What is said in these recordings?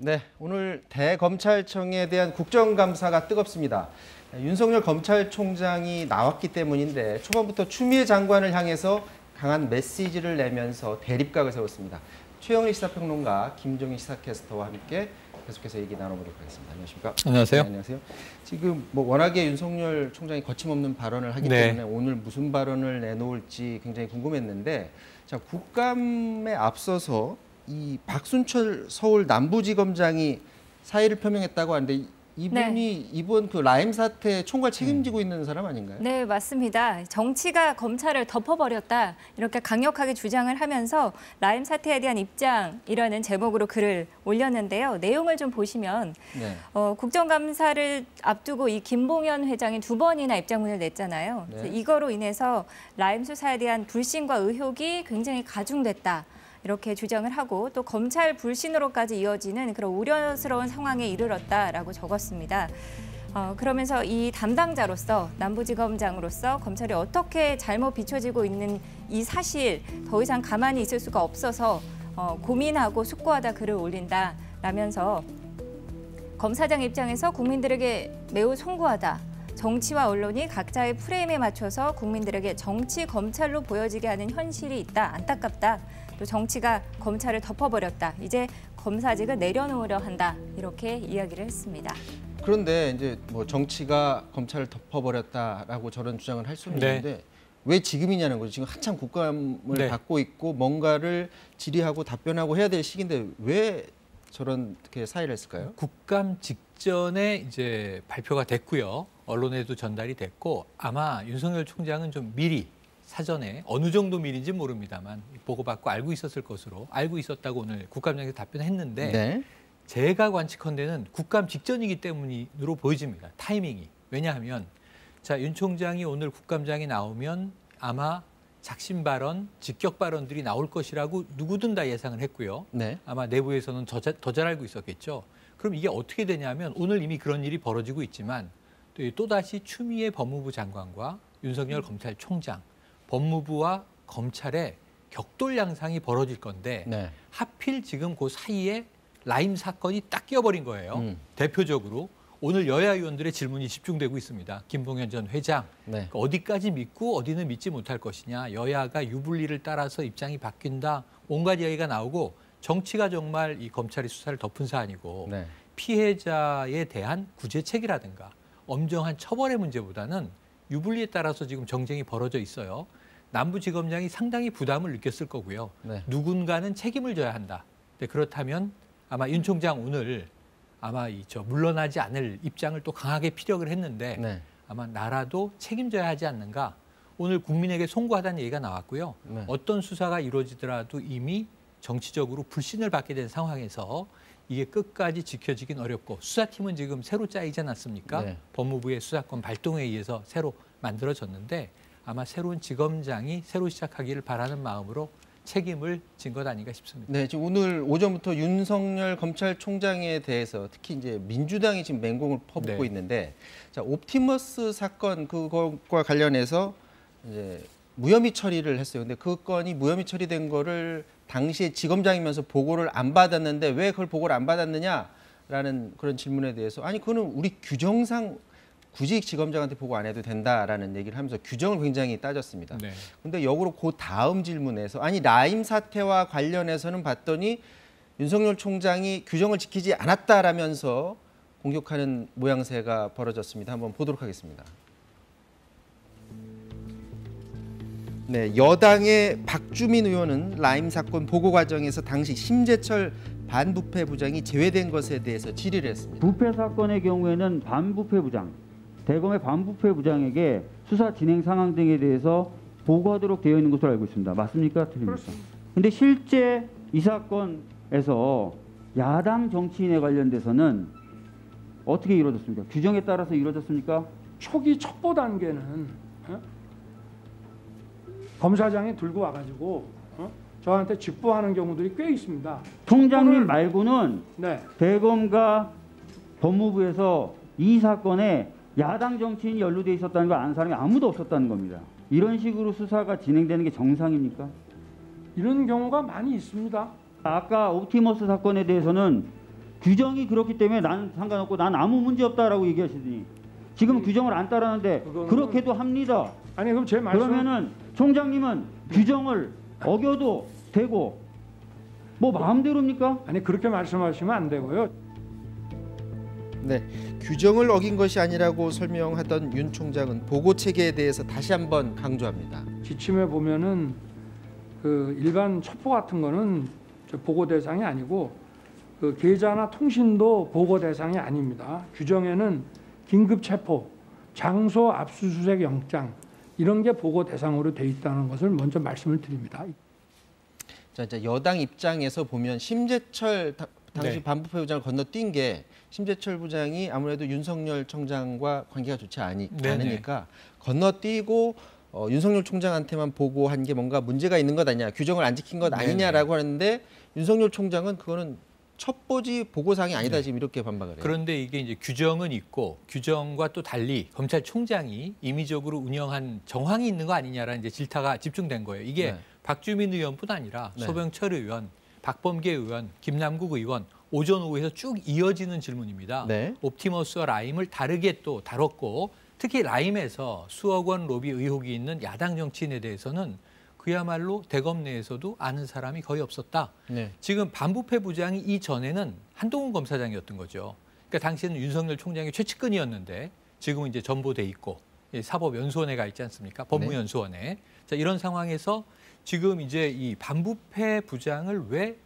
네, 오늘 대검찰청에 대한 국정감사가 뜨겁습니다. 윤석열 검찰총장이 나왔기 때문인데 초반부터 추미애 장관을 향해서 강한 메시지를 내면서 대립각을 세웠습니다. 최영리 시사평론가, 김종인 시사캐스터와 함께 계속해서 얘기 나눠보도록 하겠습니다. 안녕하십니까? 안녕하세요. 네, 안녕하세요. 지금 워낙에 윤석열 총장이 거침없는 발언을 하기 때문에 오늘 무슨 발언을 내놓을지 굉장히 궁금했는데, 자, 국감에 앞서서 이 박순철 서울 남부지검장이 사의를 표명했다고 하는데 이분이 이번 그 라임 사태 총괄 책임지고 있는 사람 아닌가요? 네, 맞습니다. 정치가 검찰을 덮어버렸다 이렇게 강력하게 주장을 하면서 라임 사태에 대한 입장이라는 제목으로 글을 올렸는데요. 내용을 좀 보시면 국정감사를 앞두고 이 김봉현 회장이 2번이나 입장문을 냈잖아요. 네. 이거로 인해서 라임 수사에 대한 불신과 의혹이 굉장히 가중됐다. 이렇게 주장을 하고 또 검찰 불신으로까지 이어지는 그런 우려스러운 상황에 이르렀다라고 적었습니다. 그러면서 이 담당자로서 남부지검장으로서 검찰이 어떻게 잘못 비춰지고 있는 이 사실 더 이상 가만히 있을 수가 없어서 고민하고 숙고하다 글을 올린다라면서 검사장 입장에서 국민들에게 매우 송구하다. 정치와 언론이 각자의 프레임에 맞춰서 국민들에게 정치 검찰로 보여지게 하는 현실이 있다. 안타깝다. 또 정치가 검찰을 덮어버렸다. 이제 검사직을 내려놓으려 한다. 이렇게 이야기를 했습니다. 그런데 이제 뭐 정치가 검찰을 덮어버렸다라고 저런 주장을 할 수는 있는데 왜 지금이냐는 거죠. 지금 한참 국감을 받고 있고 뭔가를 질의하고 답변하고 해야 될 시기인데 왜 저렇게 사의를 했을까요? 국감 직전에 이제 발표가 됐고요. 언론에도 전달이 됐고 아마 윤석열 총장은 좀 미리 사전에 어느 정도 미리인지 모릅니다만 보고받고 알고 있었을 것으로 알고 있었다고 오늘 국감장에서 답변했는데 제가 관측컨대는 국감 직전이기 때문으로 보여집니다. 타이밍이. 왜냐하면 자, 윤 총장이 오늘 국감장에 나오면 아마 작심 발언, 직격 발언들이 나올 것이라고 누구든 다 예상을 했고요. 아마 내부에서는 더 잘 알고 있었겠죠. 그럼 이게 어떻게 되냐면 오늘 이미 그런 일이 벌어지고 있지만 또다시 추미애 법무부 장관과 윤석열 검찰총장, 법무부와 검찰의 격돌 양상이 벌어질 건데 하필 지금 그 사이에 라임 사건이 딱 끼어버린 거예요. 대표적으로 오늘 여야 의원들의 질문이 집중되고 있습니다. 김봉현 전 회장, 어디까지 믿고 어디는 믿지 못할 것이냐. 여야가 유불리를 따라서 입장이 바뀐다. 온갖 이야기가 나오고 정치가 정말 이 검찰의 수사를 덮은 사안이고 피해자에 대한 구제책이라든가 엄정한 처벌의 문제보다는 유불리에 따라서 지금 정쟁이 벌어져 있어요. 남부지검장이 상당히 부담을 느꼈을 거고요. 누군가는 책임을 져야 한다. 그렇다면 아마 윤 총장 오늘 아마 물러나지 않을 입장을 또 강하게 피력을 했는데 아마 나라도 책임져야 하지 않는가. 오늘 국민에게 송구하다는 얘기가 나왔고요. 어떤 수사가 이루어지더라도 이미 정치적으로 불신을 받게 된 상황에서 이게 끝까지 지켜지긴 어렵고 수사팀은 지금 새로 짜이지 않았습니까? 법무부의 수사권 발동에 의해서 새로 만들어졌는데 아마 새로운 지검장이 새로 시작하기를 바라는 마음으로 책임을 진 것 아닌가 싶습니다. 네, 지금 오늘 오전부터 윤석열 검찰총장에 대해서 특히 이제 민주당이 지금 맹공을 퍼붓고 있는데, 자, 옵티머스 사건 그것과 관련해서 이제 무혐의 처리를 했어요. 근데 그 건이 무혐의 처리된 거를 당시에 지검장이면서 보고를 안 받았는데 왜 그걸 보고를 안 받았느냐라는 그런 질문에 대해서 아니 그거는 우리 규정상 굳이 지검장한테 보고 안 해도 된다라는 얘기를 하면서 규정을 굉장히 따졌습니다. 그런데 역으로 그 다음 질문에서 아니 라임 사태와 관련해서는 봤더니 윤석열 총장이 규정을 지키지 않았다라면서 공격하는 모양새가 벌어졌습니다. 한번 보도록 하겠습니다. 네, 여당의 박주민 의원은 라임 사건 보고 과정에서 당시 심재철 반부패 부장이 제외된 것에 대해서 질의를 했습니다. 부패 사건의 경우에는 반부패 부장, 대검의 반부패 부장에게 수사 진행 상황 등에 대해서 보고하도록 되어 있는 것으로 알고 있습니다. 맞습니까? 틀립니까? 그런데 실제 이 사건에서 야당 정치인에 관련돼서는 어떻게 이루어졌습니까? 규정에 따라서 이루어졌습니까? 초기 첩보 단계는 검사장이 들고 와가지고 저한테 직보하는 경우들이 꽤 있습니다. 총장님 말고는 대검과 법무부에서 이 사건에 야당 정치인이 연루돼 있었다는 걸 아는 사람이 아무도 없었다는 겁니다. 이런 식으로 수사가 진행되는 게 정상입니까? 이런 경우가 많이 있습니다. 아까 옵티머스 사건에 대해서는 규정이 그렇기 때문에 난 상관없고 난 아무 문제 없다라고 얘기하시더니 지금 규정을 안 따르는데 그거는- 그렇게도 합니다. 아니 그럼 제 말씀 그러면은 총장님은 규정을 어겨도 되고 뭐 마음대로입니까? 아니 그렇게 말씀하시면 안 되고요. 네, 규정을 어긴 것이 아니라고 설명하던 윤 총장은 보고 체계에 대해서 다시 한번 강조합니다. 지침에 보면은 그 일반 첩보 같은 거는 저 보고 대상이 아니고 그 계좌나 통신도 보고 대상이 아닙니다. 규정에는 긴급 체포, 장소 압수수색 영장 이런 게 보고 대상으로 돼 있다는 것을 먼저 말씀을 드립니다. 자, 이제 여당 입장에서 보면 심재철 당시 네. 반부패 부장을 건너뛴 게 심재철 부장이 아무래도 윤석열 총장과 관계가 좋지 않으니까 건너뛰고 윤석열 총장한테만 보고한 게 뭔가 문제가 있는 것 아니냐, 규정을 안 지킨 것 아니냐라고 하는데 윤석열 총장은 그거는 첩보지 보고사항이 아니다 네. 지금 이렇게 반박을 해요. 그런데 이게 이제 규정은 있고 규정과 또 달리 검찰총장이 임의적으로 운영한 정황이 있는 거 아니냐라는 이제 질타가 집중된 거예요. 이게 네. 박주민 의원뿐 아니라 네. 소병철 의원, 박범계 의원, 김남국 의원 오전 오후에서 쭉 이어지는 질문입니다. 네. 옵티머스와 라임을 다르게 또 다뤘고 특히 라임에서 수억 원 로비 의혹이 있는 야당 정치인에 대해서는 그야말로 대검 내에서도 아는 사람이 거의 없었다. 네. 지금 반부패 부장이 이전에는 한동훈 검사장이었던 거죠. 그러니까 당시에는 윤석열 총장이 최측근이었는데 지금은 이제 전보돼 있고 사법연수원에 가 있지 않습니까? 법무연수원에. 자, 이런 상황에서 지금 이제 이 반부패 부장을 왜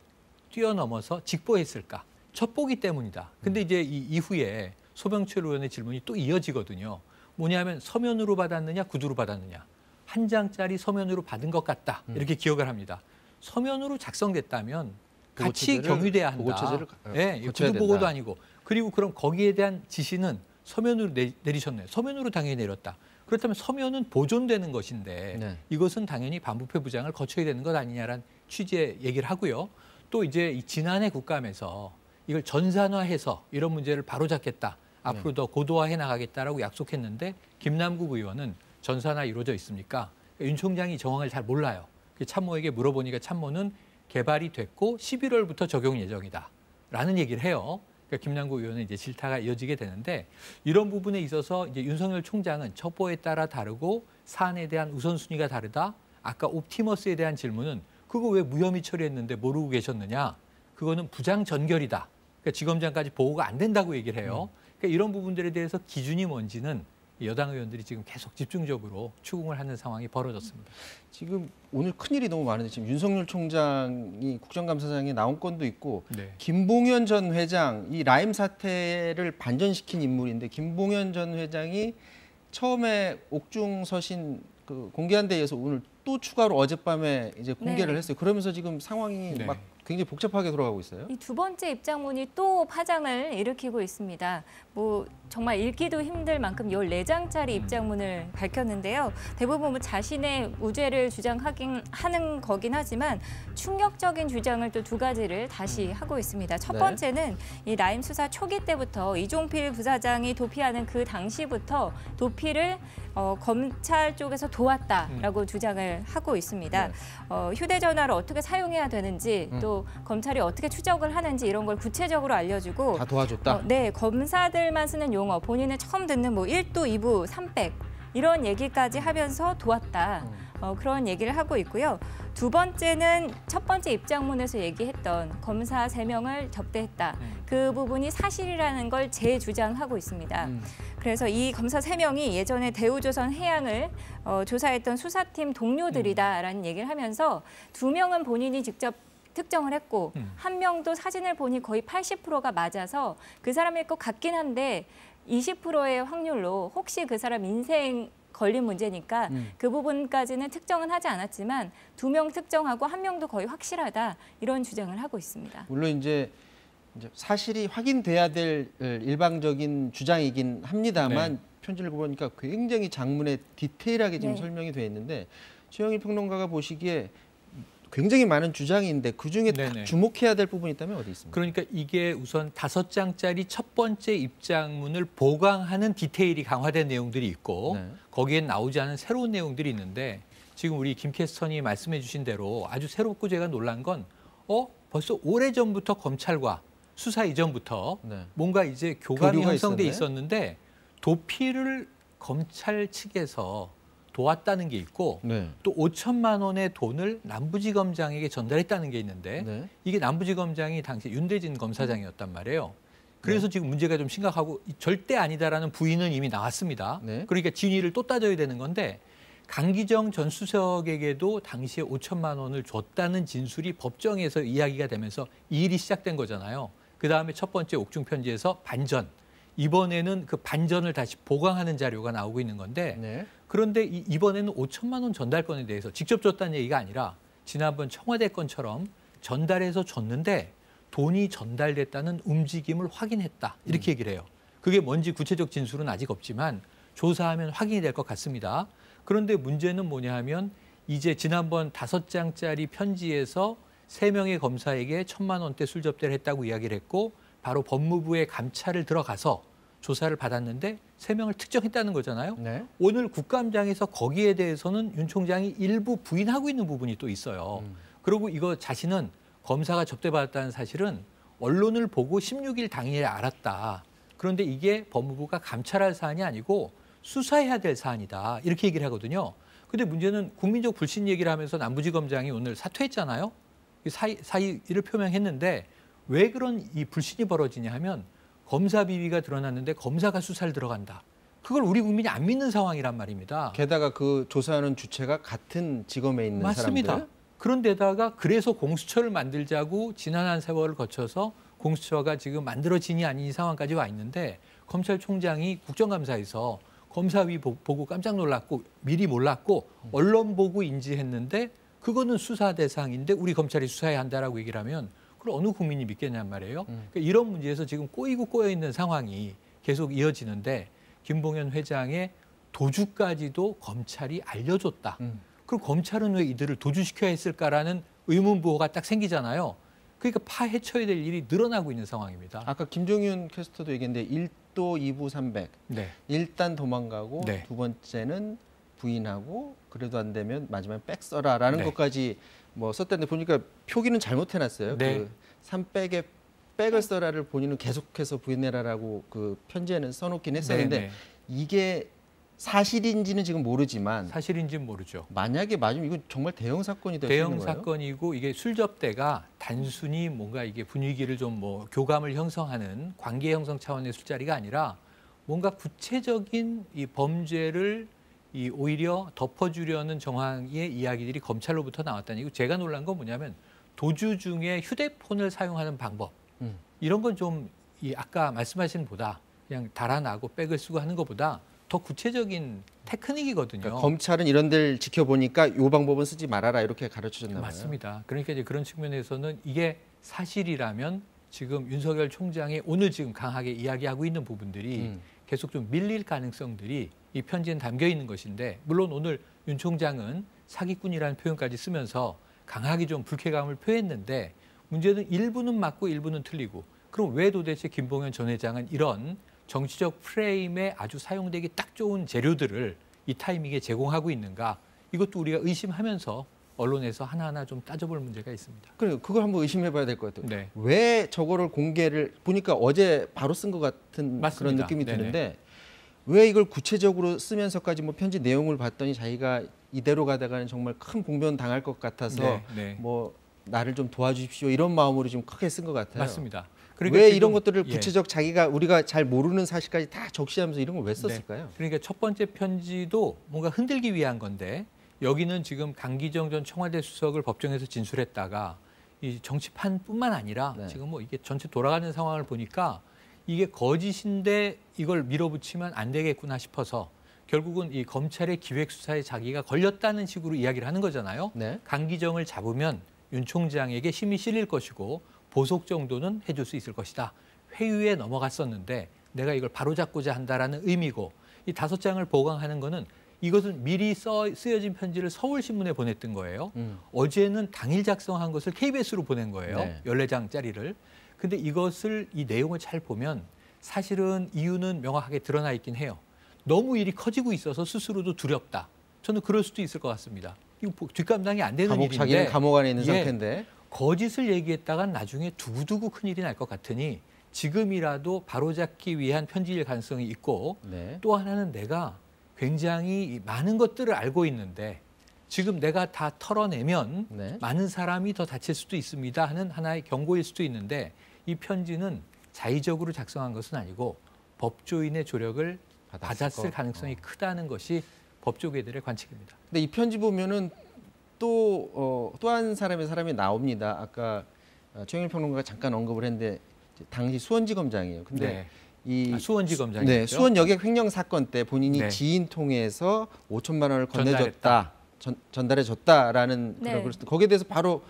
뛰어넘어서 직보했을까? 첩보기 때문이다. 근데 이제 이 이후에 소병철 의원의 질문이 또 이어지거든요. 뭐냐면 서면으로 받았느냐, 구두로 받았느냐. 한 장짜리 서면으로 받은 것 같다. 이렇게 기억을 합니다. 서면으로 작성됐다면 같이 경유돼야 한다. 보고체제를 네, 거쳐야 구두 보고도 된다. 아니고. 그리고 그럼 거기에 대한 지시는 서면으로 내리셨네요. 서면으로 당연히 내렸다. 그렇다면 서면은 보존되는 것인데 네. 이것은 당연히 반부패 부장을 거쳐야 되는 것 아니냐라는 취지의 얘기를 하고요. 또 이제 이 지난해 국감에서 이걸 전산화해서 이런 문제를 바로잡겠다. 앞으로 더 고도화해 나가겠다라고 약속했는데 김남국 의원은 전산화 이루어져 있습니까? 윤 총장이 정황을 잘 몰라요. 참모에게 물어보니까 참모는 개발이 됐고 11월부터 적용 예정이다. 라는 얘기를 해요. 그러니까 김남국 의원은 이제 질타가 이어지게 되는데 이런 부분에 있어서 이제 윤석열 총장은 첩보에 따라 다르고 사안에 대한 우선순위가 다르다. 아까 옵티머스에 대한 질문은 그거 왜 무혐의 처리했는데 모르고 계셨느냐? 그거는 부장 전결이다. 그러니까 지검장까지 보고가 안 된다고 얘기를 해요. 그러니까 이런 부분들에 대해서 기준이 뭔지는 여당 의원들이 지금 계속 집중적으로 추궁을 하는 상황이 벌어졌습니다. 지금 오늘 큰일이 너무 많은데 지금 윤석열 총장이 국정감사장에 나온 건도 있고 네. 김봉현 전 회장, 이 라임 사태를 반전시킨 인물인데 김봉현 전 회장이 처음에 옥중 서신 그 공개한 데 의해서 오늘 또 추가로 어젯밤에 이제 공개를 네. 했어요. 그러면서 지금 상황이 네. 막 굉장히 복잡하게 돌아가고 있어요. 이 두 번째 입장문이 또 파장을 일으키고 있습니다. 뭐 정말 읽기도 힘들 만큼 14장짜리 입장문을 밝혔는데요. 대부분 뭐 자신의 무죄를 주장하는 거긴 하지만 충격적인 주장을 또 두 가지를 다시 하고 있습니다. 첫 네. 번째는 이 라임 수사 초기 때부터 이종필 부사장이 도피하는 그 당시부터 도피를 검찰 쪽에서 도왔다라고 주장을 하고 있습니다. 네. 휴대전화를 어떻게 사용해야 되는지 또 검찰이 어떻게 추적을 하는지 이런 걸 구체적으로 알려주고 다 도와줬다. 네, 검사들만 쓰는 용어, 본인은 처음 듣는 뭐 1도, 2부, 300 이런 얘기까지 하면서 도왔다. 그런 얘기를 하고 있고요. 두 번째는 첫 번째 입장문에서 얘기했던 검사 3명을 접대했다. 그 부분이 사실이라는 걸 재주장하고 있습니다. 그래서 이 검사 3명이 예전에 대우조선 해양을 조사했던 수사팀 동료들이다라는 얘기를 하면서 2명은 본인이 직접 특정을 했고 한 명도 사진을 보니 거의 80%가 맞아서 그 사람일 것 같긴 한데 20%의 확률로 혹시 그 사람 인생 걸린 문제니까 그 부분까지는 특정은 하지 않았지만 2명 특정하고 1명도 거의 확실하다 이런 주장을 하고 있습니다. 물론 이제 사실이 확인돼야 될 일방적인 주장이긴 합니다만 네. 편지를 보니까 굉장히 장문에 디테일하게 지금 네. 설명이 되어 있는데 최영일 평론가가 보시기에 굉장히 많은 주장인데 그중에 딱 네네. 주목해야 될 부분이 있다면 어디 있습니까? 그러니까 이게 우선 5장짜리 첫 번째 입장문을 보강하는 디테일이 강화된 내용들이 있고 네. 거기엔 나오지 않은 새로운 내용들이 있는데 지금 우리 김 캐스터님이 말씀해 주신 대로 아주 새롭고 제가 놀란 건 벌써 오래전부터 검찰과 수사 이전부터 네. 뭔가 이제 교감이 교류가 형성돼 있었네. 있었는데 도피를 검찰 측에서 도왔다는 게 있고 네. 또 5천만 원의 돈을 남부지검장에게 전달했다는 게 있는데 네. 이게 남부지검장이 당시 윤대진 검사장이었단 말이에요. 그래서 지금 문제가 좀 심각하고 절대 아니다라는 부인은 이미 나왔습니다. 네. 그러니까 진위를 또 따져야 되는 건데 강기정 전 수석에게도 당시에 5천만 원을 줬다는 진술이 법정에서 이야기가 되면서 이 일이 시작된 거잖아요. 그다음에 첫 번째 옥중 편지에서 반전. 이번에는 그 반전을 다시 보강하는 자료가 나오고 있는 건데 네. 그런데 이번에는 5천만 원 전달건에 대해서 직접 줬다는 얘기가 아니라 지난번 청와대 건처럼 전달해서 줬는데 돈이 전달됐다는 움직임을 확인했다. 이렇게 얘기를 해요. 그게 뭔지 구체적 진술은 아직 없지만 조사하면 확인이 될 것 같습니다. 그런데 문제는 뭐냐 하면 이제 지난번 5장짜리 편지에서 3명의 검사에게 1,000만 원대 술접대를 했다고 이야기를 했고 바로 법무부의 감찰을 들어가서 조사를 받았는데 3명을 특정했다는 거잖아요. 네. 오늘 국감장에서 거기에 대해서는 윤 총장이 일부 부인하고 있는 부분이 또 있어요. 그리고 이거 자신은 검사가 접대받았다는 사실은 언론을 보고 16일 당일에 알았다. 그런데 이게 법무부가 감찰할 사안이 아니고 수사해야 될 사안이다. 이렇게 얘기를 하거든요. 근데 문제는 국민적 불신 얘기를 하면서 남부지검장이 오늘 사퇴했잖아요. 사의를 표명했는데 왜 그런 이 불신이 벌어지냐 하면 검사 비위가 드러났는데 검사가 수사를 들어간다. 그걸 우리 국민이 안 믿는 상황이란 말입니다. 게다가 그 조사하는 주체가 같은 지검에 있는 맞습니다. 사람들. 그런데다가 그래서 공수처를 만들자고 지난한 세월을 거쳐서 공수처가 지금 만들어지니 아닌 이 상황까지 와 있는데 검찰총장이 국정감사에서 검사위 보고 깜짝 놀랐고 미리 몰랐고 언론 보고 인지했는데 그거는 수사 대상인데 우리 검찰이 수사해야 한다라고 얘기를 하면 그걸 어느 국민이 믿겠냔 말이에요. 그러니까 이런 문제에서 지금 꼬이고 꼬여 있는 상황이 계속 이어지는데 김봉현 회장의 도주까지도 검찰이 알려줬다. 그럼 검찰은 왜 이들을 도주시켜야 했을까라는 의문부호가 딱 생기잖아요. 그러니까 파헤쳐야 될 일이 늘어나고 있는 상황입니다. 아까 김종윤 캐스터도 얘기했는데 1도 2부 300. 네. 일단 도망가고 네. 두 번째는 부인하고 그래도 안 되면 마지막에 백 써라라는 네. 것까지 뭐 썼다는데 보니까 표기는 잘못해놨어요. 네. 그 3백에 백을 써라를 본인은 계속해서 부인해라라고 그 편지에는 써놓긴 했었는데 네, 네. 이게 사실인지는 지금 모르지만 사실인지는 모르죠. 만약에 맞으면 이건 정말 대형 사건이 될 수 있는 대형 거예요. 사건이고 이게 술접대가 단순히 뭔가 이게 분위기를 좀 뭐 교감을 형성하는 관계 형성 차원의 술자리가 아니라 뭔가 구체적인 이 범죄를 이 오히려 덮어주려는 정황의 이야기들이 검찰로부터 나왔다는 얘기고 제가 놀란 건 뭐냐면 도주 중에 휴대폰을 사용하는 방법 이런 건 좀 이 아까 말씀하신 보다 그냥 달아나고 백을 쓰고 하는 것보다 더 구체적인 테크닉이거든요. 그러니까 검찰은 이런 데를 지켜보니까 이 방법은 쓰지 말아라 이렇게 가르쳐줬나 봐요. 맞습니다. 그러니까 이제 그런 측면에서는 이게 사실이라면 지금 윤석열 총장이 오늘 지금 강하게 이야기하고 있는 부분들이 계속 좀 밀릴 가능성들이 이 편지에 담겨 있는 것인데 물론 오늘 윤 총장은 사기꾼이라는 표현까지 쓰면서 강하게 좀 불쾌감을 표했는데 문제는 일부는 맞고 일부는 틀리고 그럼 왜 도대체 김봉현 전 회장은 이런 정치적 프레임에 아주 사용되기 딱 좋은 재료들을 이 타이밍에 제공하고 있는가 이것도 우리가 의심하면서 언론에서 하나하나 좀 따져볼 문제가 있습니다. 그래 그걸 한번 의심해봐야 될 것 같아요. 네. 왜 저거를 공개를 보니까 어제 바로 쓴 것 같은 맞습니다. 그런 느낌이 네네. 드는데 왜 이걸 구체적으로 쓰면서까지 뭐 편지 내용을 봤더니 자기가 이대로 가다가는 정말 큰 봉변 당할 것 같아서 네, 네. 뭐 나를 좀 도와주십시오 이런 마음으로 좀 크게 쓴 것 같아요. 맞습니다. 왜 지금, 이런 것들을 예. 구체적 자기가 우리가 잘 모르는 사실까지 다 적시하면서 이런 걸 왜 썼을까요? 그러니까 첫 번째 편지도 뭔가 흔들기 위한 건데 여기는 지금 강기정 전 청와대 수석을 법정에서 진술했다가 이 정치판뿐만 아니라 네. 지금 뭐 이게 전체 돌아가는 상황을 보니까 이게 거짓인데 이걸 밀어붙이면 안 되겠구나 싶어서 결국은 이 검찰의 기획수사에 자기가 걸렸다는 식으로 이야기를 하는 거잖아요. 네. 강기정을 잡으면 윤 총장에게 힘이 실릴 것이고 보석 정도는 해줄 수 있을 것이다. 회유에 넘어갔었는데 내가 이걸 바로잡고자 한다라는 의미고 이 5장을 보강하는 거는 이것은 미리 쓰여진 편지를 서울신문에 보냈던 거예요. 어제는 당일 작성한 것을 KBS로 보낸 거예요. 네. 14장짜리를. 근데 이것을 이 내용을 잘 보면 사실은 이유는 명확하게 드러나 있긴 해요. 너무 일이 커지고 있어서 스스로도 두렵다. 저는 그럴 수도 있을 것 같습니다. 이거 뒷감당이 안 되는 일인데. 자기는 감옥 안에 있는 예. 상태인데. 거짓을 얘기했다간 나중에 두고두고 큰일이 날 것 같으니 지금이라도 바로잡기 위한 편지일 가능성이 있고 네. 또 하나는 내가 굉장히 많은 것들을 알고 있는데 지금 내가 다 털어내면 네. 많은 사람이 더 다칠 수도 있습니다 하는 하나의 경고일 수도 있는데 이 편지는 자의적으로 작성한 것은 아니고 법조인의 조력을 받았을 가능성이 크다는 것이 법조계들의 관측입니다. 근데 이 편지 보면은 또 한 사람이 나옵니다. 아까 최영일 평론가가 잠깐 언급을 했는데 당시 수원지검장이에요. 근데 이 수원지검장이죠. 네, 수원 여객 횡령 사건 때 본인이 네. 지인 통해서 5천만 원을 건네줬다, 전달해줬다라는 네. 그런 글을 거기에 대해서 바로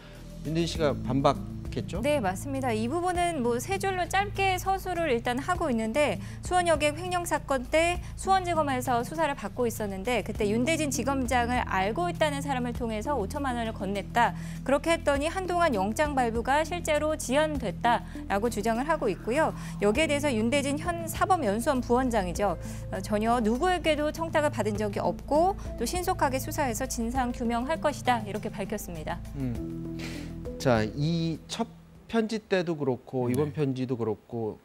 윤대진 씨가 반박했죠. 네, 맞습니다. 이 부분은 뭐 세 줄로 짧게 서술을 일단 하고 있는데 수원 여객 횡령 사건 때 수원지검에서 수사를 받고 있었는데 그때 윤대진 지검장을 알고 있다는 사람을 통해서 5천만 원을 건넸다. 그렇게 했더니 한동안 영장 발부가 실제로 지연됐다라고 주장을 하고 있고요. 여기에 대해서 윤대진 현 사법연수원 부원장이죠. 전혀 누구에게도 청탁을 받은 적이 없고 또 신속하게 수사해서 진상 규명할 것이다. 이렇게 밝혔습니다. 자, 이 첫 편지 때도 그렇고 이번 네. 편지도 그렇고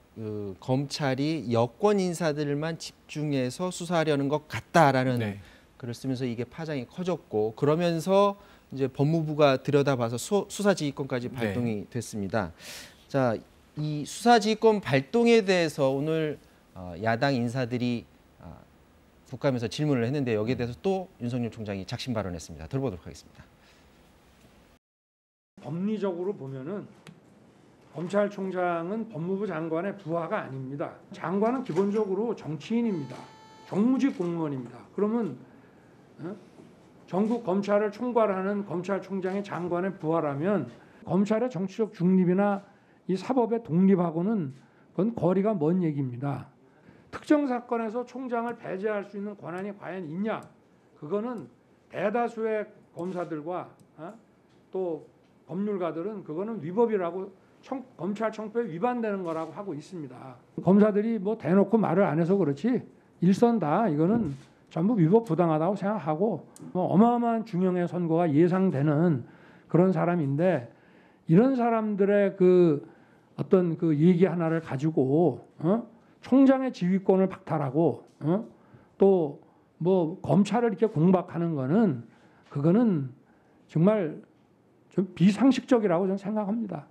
검찰이 여권 인사들만 집중해서 수사하려는 것 같다라는 네. 글을 쓰면서 이게 파장이 커졌고 그러면서 이제 법무부가 들여다봐서 수사지휘권까지 발동이 됐습니다. 자, 이 수사지휘권 발동에 대해서 오늘 야당 인사들이 국감에서 질문을 했는데 여기에 대해서 또 윤석열 총장이 작심 발언했습니다. 들어보도록 하겠습니다. 법리적으로 보면은 검찰총장은 법무부 장관의 부하가 아닙니다. 장관은 기본적으로 정치인입니다. 정무직 공무원입니다. 그러면 전국 검찰을 총괄하는 검찰총장이 장관의 부하라면 검찰의 정치적 중립이나 이 사법의 독립하고는 그건 거리가 먼 얘기입니다. 특정 사건에서 총장을 배제할 수 있는 권한이 과연 있냐? 그거는 대다수의 검사들과 또 법률가들은 그거는 위법이라고 검찰 청표에 위반되는 거라고 하고 있습니다. 검사들이 뭐 대놓고 말을 안 해서 그렇지 일선다 이거는 전부 위법 부당하다고 생각하고 뭐 어마어마한 중형의 선고가 예상되는 그런 사람인데 이런 사람들의 그 어떤 그 얘기 하나를 가지고 총장의 지휘권을 박탈하고 또 뭐 검찰을 이렇게 공박하는 거는 그거는 정말 좀 비상식적이라고 저는 생각합니다.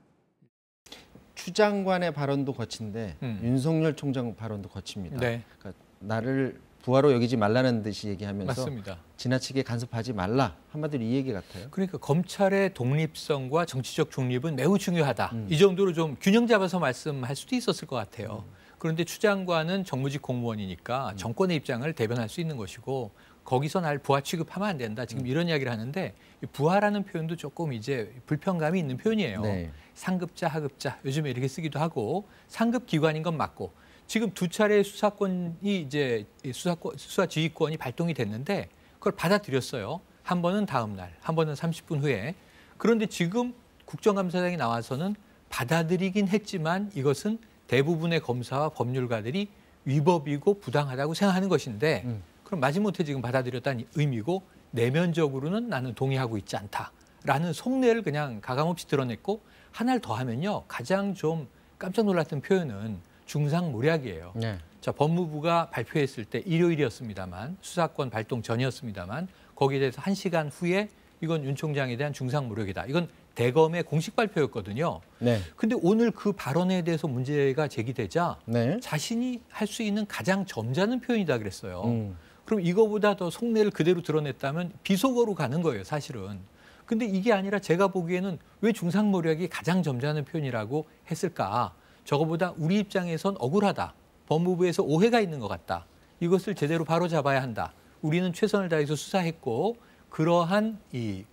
추 장관의 발언도 거친데 윤석열 총장 발언도 거칩니다. 네. 그러니까 나를 부하로 여기지 말라는 듯이 얘기하면서 맞습니다. 지나치게 간섭하지 말라. 한마디로 이 얘기 같아요. 그러니까 검찰의 독립성과 정치적 중립은 매우 중요하다. 이 정도로 좀 균형 잡아서 말씀할 수도 있었을 것 같아요. 그런데 추 장관은 정무직 공무원이니까 정권의 입장을 대변할 수 있는 것이고 거기서 날 부하 취급하면 안 된다. 지금 이런 이야기를 하는데 부하라는 표현도 조금 이제 불편감이 있는 표현이에요. 네. 상급자, 하급자 요즘에 이렇게 쓰기도 하고 상급 기관인 건 맞고 지금 두 차례 수사권이 이제 수사 지휘권이 발동이 됐는데 그걸 받아들였어요. 한 번은 다음 날, 한 번은 30분 후에. 그런데 지금 국정감사장이 나와서는 받아들이긴 했지만 이것은 대부분의 검사와 법률가들이 위법이고 부당하다고 생각하는 것인데 그럼 마지못해 지금 받아들였다는 의미고 내면적으로는 나는 동의하고 있지 않다라는 속내를 그냥 가감없이 드러냈고 하나를 더 하면요. 가장 좀 깜짝 놀랐던 표현은 중상모략이에요. 네. 자, 법무부가 발표했을 때 일요일이었습니다만 수사권 발동 전이었습니다만 거기에 대해서 1시간 후에 이건 윤 총장에 대한 중상모략이다. 이건 대검의 공식 발표였거든요. 네. 근데 오늘 그 발언에 대해서 문제가 제기되자 네. 자신이 할 수 있는 가장 점잖은 표현이다 그랬어요. 그럼 이거보다 더 속내를 그대로 드러냈다면 비속어로 가는 거예요, 사실은. 근데 이게 아니라 제가 보기에는 왜 중상모략이 가장 점잖은 표현이라고 했을까? 저거보다 우리 입장에선 억울하다. 법무부에서 오해가 있는 것 같다. 이것을 제대로 바로잡아야 한다. 우리는 최선을 다해서 수사했고 그러한 이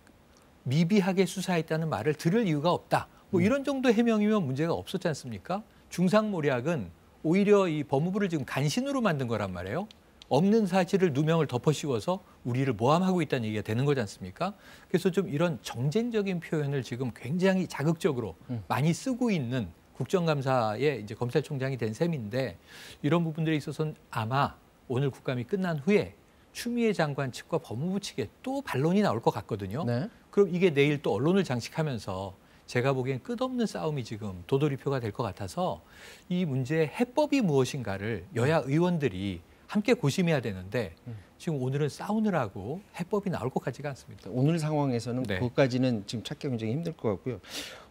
미비하게 수사했다는 말을 들을 이유가 없다. 뭐 이런 정도 해명이면 문제가 없었지 않습니까? 중상모략은 오히려 이 법무부를 지금 간신으로 만든 거란 말이에요. 없는 사실을 누명을 덮어씌워서 우리를 모함하고 있다는 얘기가 되는 거지 않습니까? 그래서 좀 이런 정쟁적인 표현을 지금 굉장히 자극적으로 많이 쓰고 있는 국정감사의 이제 검찰총장이 된 셈인데 이런 부분들에 있어서는 아마 오늘 국감이 끝난 후에 추미애 장관 측과 법무부 측에 또 반론이 나올 것 같거든요. 네. 그럼 이게 내일 또 언론을 장식하면서 제가 보기엔 끝없는 싸움이 지금 도돌이표가 될 것 같아서 이 문제의 해법이 무엇인가를 여야 의원들이 함께 고심해야 되는데 지금 오늘은 싸우느라고 해법이 나올 것 같지가 않습니다. 오늘 상황에서는 네. 그것까지는 지금 찾기가 굉장히 힘들 것 같고요.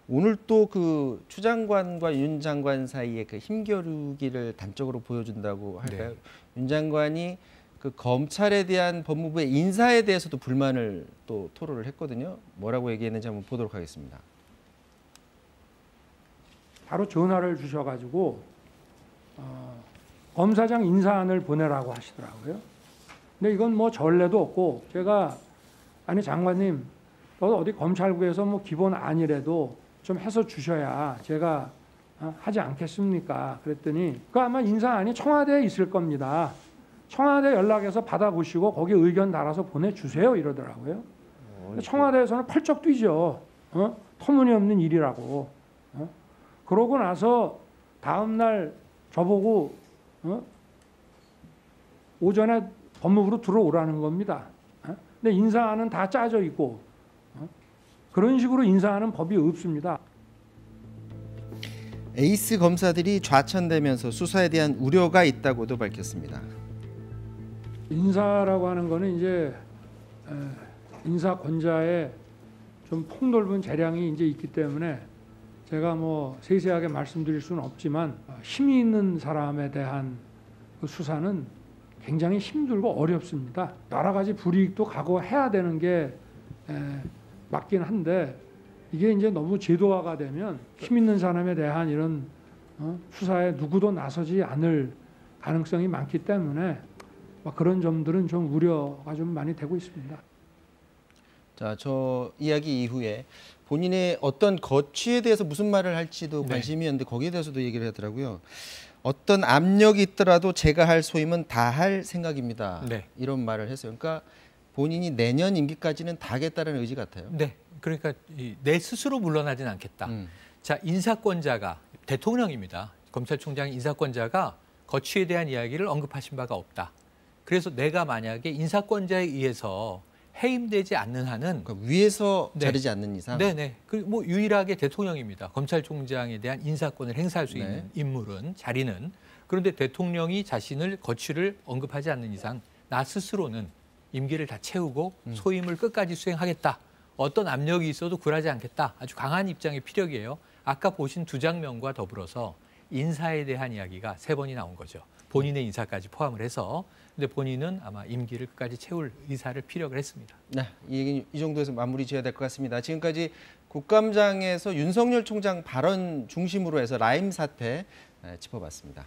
오늘 또 그 추 장관과 윤 장관 사이의 그 힘겨루기를 단적으로 보여준다고 할까요? 네. 윤 장관이 그 검찰에 대한 법무부의 인사에 대해서도 불만을 또 토로를 했거든요. 뭐라고 얘기했는지 한번 보도록 하겠습니다. 바로 전화를 주셔가지고 검사장 인사안을 보내라고 하시더라고요. 근데 이건 뭐 전례도 없고 제가 아니 장관님 어디 검찰국에서 뭐 기본 안이라도 좀 해서 주셔야 제가 하지 않겠습니까? 그랬더니 그 아마 인사안이 청와대에 있을 겁니다. 청와대 연락해서 받아보시고 거기 의견 달아서 보내주세요 이러더라고요. 청와대에서는 펄쩍 뛰죠. 터무니없는 일이라고. 그러고 나서 다음 날 저보고 오전에 법무부로 들어오라는 겁니다. 근데 인사안은 다 짜져 있고 그런 식으로 인사하는 법이 없습니다. 에이스 검사들이 좌천되면서 수사에 대한 우려가 있다고도 밝혔습니다. 인사라고 하는 거는 이제 인사권자의 좀 폭넓은 재량이 이제 있기 때문에 제가 뭐 세세하게 말씀드릴 수는 없지만 힘이 있는 사람에 대한 그 수사는 굉장히 힘들고 어렵습니다. 여러 가지 불이익도 각오해야 되는 게 맞긴 한데 이게 이제 너무 제도화가 되면 힘 있는 사람에 대한 이런 수사에 누구도 나서지 않을 가능성이 많기 때문에 그런 점들은 좀 우려가 좀 많이 되고 있습니다. 자, 저 이야기 이후에 본인의 어떤 거취에 대해서 무슨 말을 할지도 관심이었는데 거기에 대해서도 얘기를 하더라고요. 어떤 압력이 있더라도 제가 할 소임은 다 할 생각입니다. 네. 이런 말을 했어요. 그러니까 본인이 내년 임기까지는 다 하겠다는 의지 같아요. 네, 그러니까 내 스스로 물러나진 않겠다. 자, 인사권자가 대통령입니다. 검찰총장 인사권자가 거취에 대한 이야기를 언급하신 바가 없다. 그래서 내가 만약에 인사권자에 의해서 해임되지 않는 한은 그러니까 위에서 네. 자르지 않는 이상. 네네. 그 뭐 유일하게 대통령입니다. 검찰총장에 대한 인사권을 행사할 수 있는 인물은 자리는 그런데 대통령이 자신을 거취를 언급하지 않는 이상 나 스스로는 임기를 다 채우고 소임을 끝까지 수행하겠다. 어떤 압력이 있어도 굴하지 않겠다. 아주 강한 입장의 피력이에요. 아까 보신 두 장면과 더불어서 인사에 대한 이야기가 3번이 나온 거죠. 본인의 인사까지 포함을 해서. 근데 본인은 아마 임기를 끝까지 채울 의사를 피력을 했습니다. 네, 이 얘기는 이 정도에서 마무리 지어야 될 것 같습니다. 지금까지 국감장에서 윤석열 총장 발언 중심으로 해서 라임 사태 짚어봤습니다.